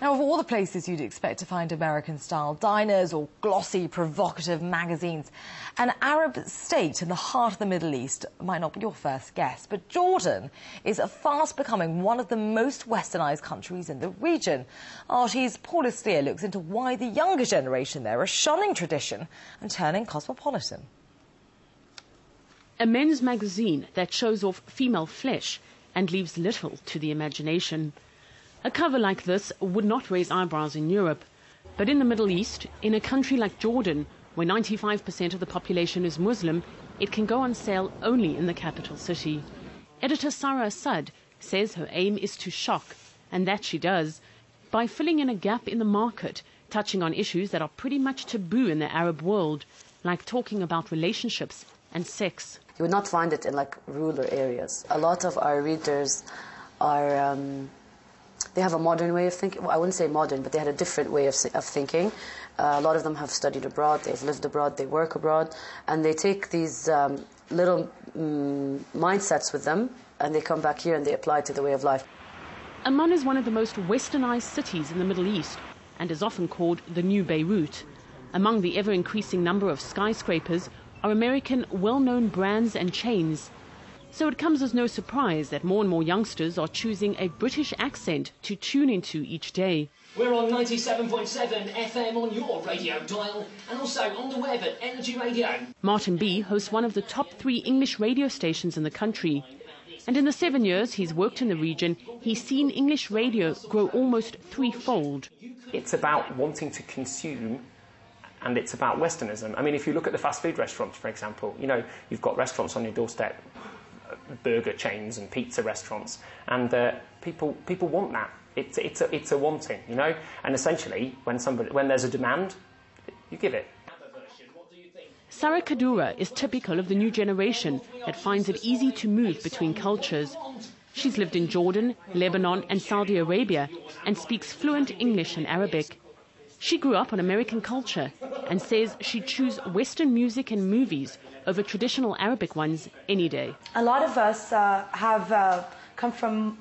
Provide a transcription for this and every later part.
Now, of all the places you'd expect to find American-style diners or glossy, provocative magazines, an Arab state in the heart of the Middle East might not be your first guess, but Jordan is fast becoming one of the most westernized countries in the region. RT's Paul Islier looks into why the younger generation there are shunning tradition and turning cosmopolitan. A men's magazine that shows off female flesh and leaves little to the imagination. A cover like this would not raise eyebrows in Europe, but in the Middle East, in a country like Jordan, where 95% of the population is Muslim, it can go on sale only in the capital city. Editor Sarah Assad says her aim is to shock, and that she does, by filling in a gap in the market, touching on issues that are pretty much taboo in the Arab world, like talking about relationships and sex. You would not find it in like rural areas. A lot of our readers are they have a modern way of thinking. Well, I wouldn't say modern, but they had a different way of thinking. A lot of them have studied abroad, they've lived abroad, they work abroad, and they take these little mindsets with them, and they come back here and they apply it to the way of life. Amman is one of the most westernized cities in the Middle East and is often called the new Beirut. Among the ever-increasing number of skyscrapers are American well-known brands and chains. So it comes as no surprise that more and more youngsters are choosing a British accent to tune into each day. We're on 97.7 FM on your radio dial and also on the web at Energy Radio. Martin B hosts one of the top 3 English radio stations in the country. And in the 7 years he's worked in the region, he's seen English radio grow almost threefold. It's about wanting to consume, and it's about Westernism. I mean, if you look at the fast food restaurants, for example, you know, you've got restaurants on your doorstep, burger chains and pizza restaurants, and people want that. It's a wanting, you know. And essentially, when there's a demand, you give it. Sarah Kadura is typical of the new generation that finds it easy to move between cultures. She's lived in Jordan, Lebanon and Saudi Arabia and speaks fluent English and Arabic. She grew up on American culture and says she'd choose Western music and movies over traditional Arabic ones any day. A lot of us have come from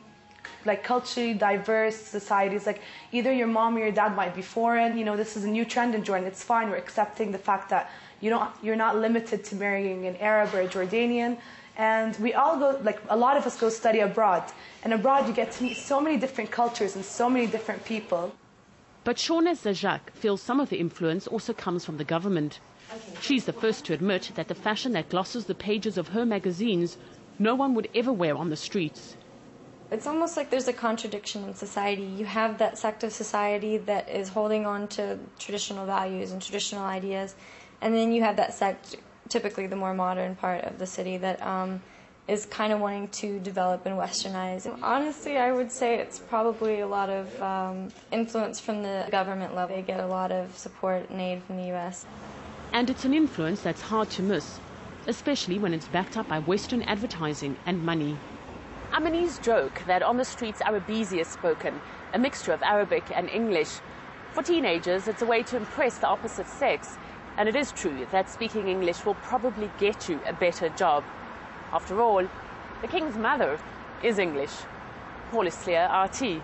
like culturally diverse societies. Like either your mom or your dad might be foreign. You know, this is a new trend in Jordan. It's fine. We're accepting the fact that you're not limited to marrying an Arab or a Jordanian. And we all go, like a lot of us go study abroad. And abroad you get to meet so many different cultures and so many different people. But Shauna Zajak feels some of the influence also comes from the government. She's the first to admit that the fashion that glosses the pages of her magazines, no one would ever wear on the streets. It's almost like there's a contradiction in society. You have that sect of society that is holding on to traditional values and traditional ideas, and then you have that sect, typically the more modern part of the city, that is kind of wanting to develop and westernize. Honestly, I would say it's probably a lot of influence from the government level. They get a lot of support and aid from the U.S. And it's an influence that's hard to miss, especially when it's backed up by Western advertising and money. Ammanese joke that on the streets Arabese is spoken, a mixture of Arabic and English. For teenagers, it's a way to impress the opposite sex. And it is true that speaking English will probably get you a better job. After all, the king's mother is English. Paul Islier, RT.